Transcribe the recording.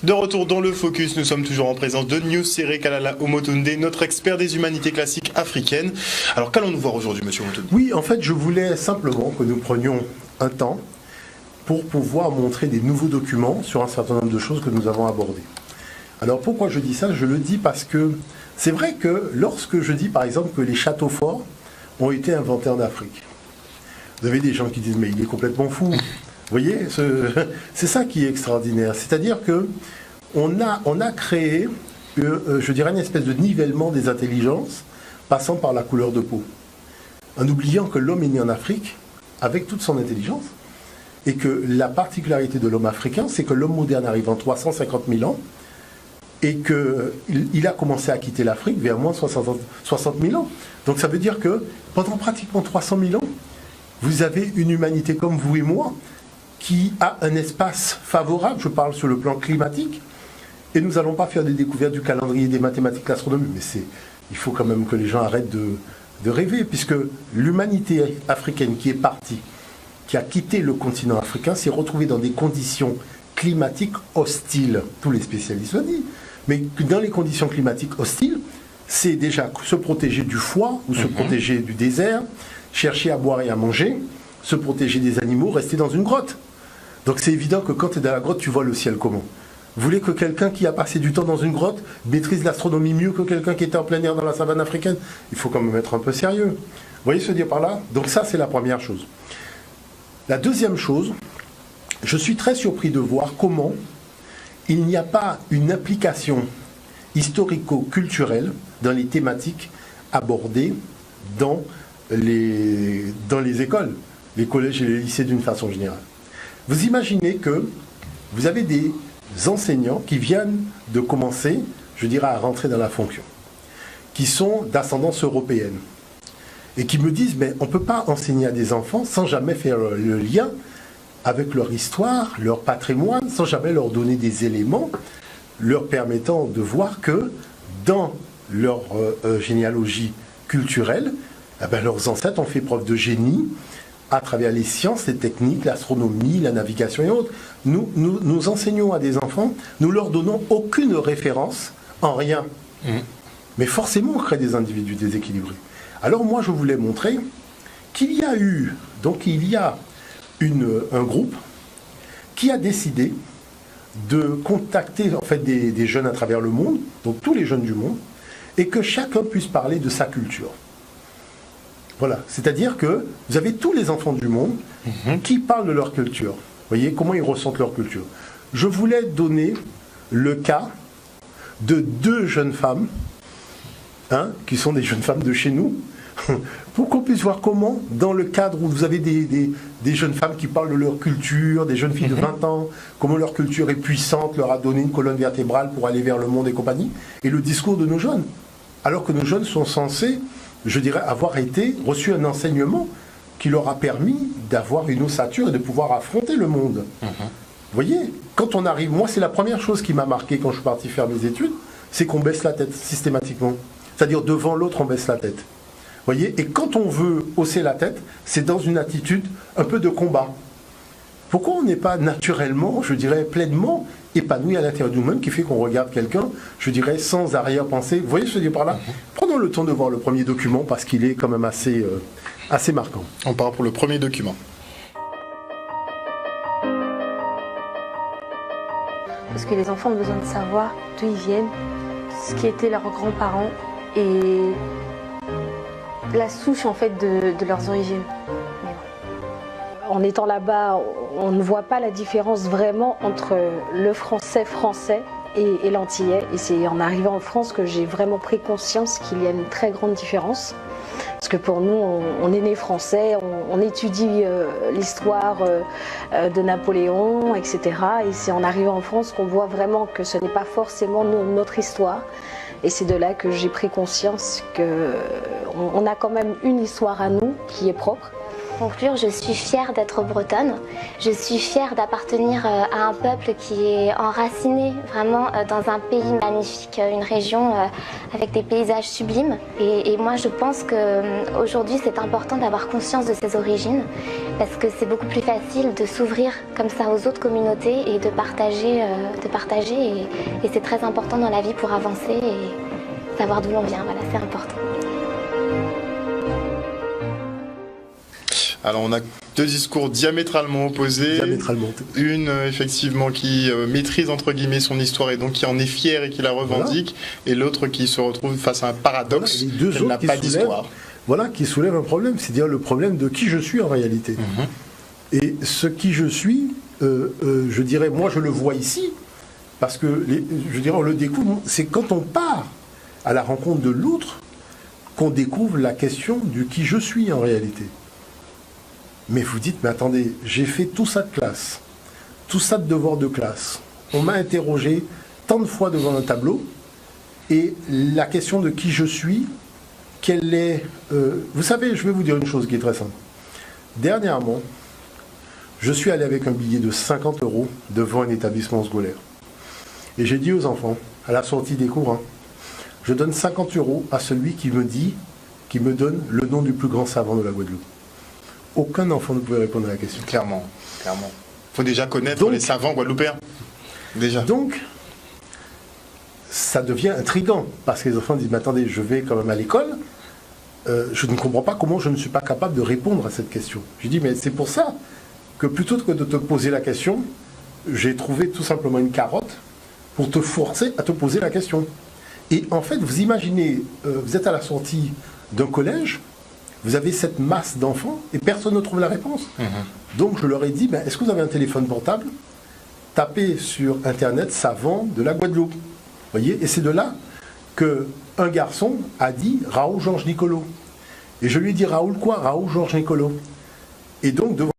De retour dans le Focus, nous sommes toujours en présence de Nusere Kalala Omotunde, notre expert des humanités classiques africaines. Alors qu'allons-nous voir aujourd'hui, monsieur Omotunde? Oui, en fait, je voulais simplement que nous prenions un temps pour pouvoir montrer des nouveaux documents sur un certain nombre de choses que nous avons abordées. Alors pourquoi je dis ça? Je le dis parce que c'est vrai que lorsque je dis par exemple que les châteaux forts ont été inventés en Afrique, vous avez des gens qui disent mais il est complètement fou. Vous voyez, c'est ça qui est extraordinaire. C'est-à-dire que on a créé, je dirais, une espèce de nivellement des intelligences passant par la couleur de peau, en oubliant que l'homme est né en Afrique avec toute son intelligence et que la particularité de l'homme africain, c'est que l'homme moderne arrive en 350 000 ans et qu'il a commencé à quitter l'Afrique vers moins 60 000 ans. Donc ça veut dire que pendant pratiquement 300 000 ans, vous avez une humanité comme vous et moi qui a un espace favorable, je parle sur le plan climatique, et nous n'allons pas faire des découvertes du calendrier, des mathématiques, l'astronomie, mais il faut quand même que les gens arrêtent de rêver, puisque l'humanité africaine qui est partie, qui a quitté le continent africain, s'est retrouvée dans des conditions climatiques hostiles. Tous les spécialistes l'ont dit. Mais dans les conditions climatiques hostiles, c'est déjà se protéger du froid ou se protéger du désert, chercher à boire et à manger, se protéger des animaux, rester dans une grotte. Donc c'est évident que quand tu es dans la grotte, tu vois le ciel comment. Vous voulez que quelqu'un qui a passé du temps dans une grotte maîtrise l'astronomie mieux que quelqu'un qui était en plein air dans la savane africaine? Il faut quand même être un peu sérieux. Vous voyez ce que je veux dire par là? Donc ça, c'est la première chose. La deuxième chose, je suis très surpris de voir comment il n'y a pas une application historico-culturelle dans les thématiques abordées dans les écoles, les collèges et les lycées d'une façon générale. Vous imaginez que vous avez des enseignants qui viennent de commencer, je dirais, à rentrer dans la fonction, qui sont d'ascendance européenne, et qui me disent, mais on ne peut pas enseigner à des enfants sans jamais faire le lien avec leur histoire, leur patrimoine, sans jamais leur donner des éléments leur permettant de voir que dans leur généalogie culturelle, eh bien, leurs ancêtres ont fait preuve de génie à travers les sciences, les techniques, l'astronomie, la navigation et autres. Nous enseignons à des enfants, nous leur donnons aucune référence en rien. Mais forcément, on crée des individus déséquilibrés. Alors moi, je voulais montrer qu'il y a eu, donc il y a un groupe qui a décidé de contacter en fait des jeunes à travers le monde, donc tous les jeunes du monde, et que chacun puisse parler de sa culture. Voilà, c'est-à-dire que vous avez tous les enfants du monde qui parlent de leur culture. Vous voyez comment ils ressentent leur culture. Je voulais donner le cas de deux jeunes femmes, qui sont des jeunes femmes de chez nous, pour qu'on puisse voir comment, dans le cadre où vous avez des jeunes femmes qui parlent de leur culture, des jeunes filles de 20 ans, comment leur culture est puissante, leur a donné une colonne vertébrale pour aller vers le monde et compagnie, et le discours de nos jeunes. Alors que nos jeunes sont censés, je dirais, avoir reçu un enseignement qui leur a permis d'avoir une ossature et de pouvoir affronter le monde. Vous voyez, quand on arrive, moi c'est la première chose qui m'a marqué quand je suis parti faire mes études, c'est qu'on baisse la tête systématiquement. C'est-à-dire devant l'autre on baisse la tête. Vous voyez, et quand on veut hausser la tête, c'est dans une attitude un peu de combat. Pourquoi on n'est pas naturellement, je dirais, pleinement épanoui à l'intérieur de nous-mêmes, qui fait qu'on regarde quelqu'un, je dirais, sans arrière-pensée? Vous voyez ce que je dis par là? Prenons le temps de voir le premier document, parce qu'il est quand même assez marquant. On part pour le premier document. Parce que les enfants ont besoin de savoir d'où ils viennent, ce qui étaient leurs grands-parents, et la souche en fait de leurs origines. En étant là-bas, on ne voit pas la différence vraiment entre le français et l'antillais. Et c'est en arrivant en France que j'ai vraiment pris conscience qu'il y a une très grande différence. Parce que pour nous, on est né français, on étudie l'histoire de Napoléon, etc. Et c'est en arrivant en France qu'on voit vraiment que ce n'est pas forcément notre histoire. Et c'est de là que j'ai pris conscience qu'on a quand même une histoire à nous qui est propre. Pour conclure, je suis fière d'être bretonne. Je suis fière d'appartenir à un peuple qui est enraciné vraiment dans un pays magnifique, une région avec des paysages sublimes. Et moi, je pense qu'aujourd'hui, c'est important d'avoir conscience de ses origines, parce que c'est beaucoup plus facile de s'ouvrir comme ça aux autres communautés et de partager, et c'est très important dans la vie pour avancer et savoir d'où l'on vient, voilà, c'est important. Alors on a deux discours diamétralement opposés. Diamétralement. Une effectivement qui maîtrise entre guillemets son histoire et donc qui en est fière et qui la revendique, et l'autre qui se retrouve face à un paradoxe, Voilà, les deux elle n'a autres pas qui d'histoire. Voilà, qui soulève un problème, c'est-à-dire le problème de qui je suis en réalité. Et ce qui je suis, je dirais, moi je le vois ici, parce que, je dirais, on le découvre, c'est quand on part à la rencontre de l'autre qu'on découvre la question du qui je suis en réalité. Mais vous dites, mais attendez, j'ai fait tout ça de classe, tout ça de devoir de classe. On m'a interrogé tant de fois devant un tableau, et la question de qui je suis, quelle est... vous savez, je vais vous dire une chose qui est très simple. Dernièrement, je suis allé avec un billet de 50 € devant un établissement scolaire. Et j'ai dit aux enfants, à la sortie des cours, je donne 50 € à celui qui me donne le nom du plus grand savant de la Guadeloupe. Aucun enfant ne pouvait répondre à la question. Clairement, clairement. Il faut déjà connaître Donc, les savants guadeloupéens. Déjà. Donc, ça devient intriguant, parce que les enfants disent, mais attendez, je vais quand même à l'école, je ne comprends pas comment je ne suis pas capable de répondre à cette question. Je dis, mais c'est pour ça que plutôt que de te poser la question, j'ai trouvé tout simplement une carotte pour te forcer à te poser la question. Et en fait, vous imaginez, vous êtes à la sortie d'un collège, vous avez cette masse d'enfants et personne ne trouve la réponse. Donc je leur ai dit, ben, est-ce que vous avez un téléphone portable? Tapez sur Internet savant de la Guadeloupe. Voyez, et c'est de là qu'un garçon a dit Raoul Georges Nicolo. Et je lui ai dit, Raoul quoi? Raoul Georges Nicolo. Et donc devant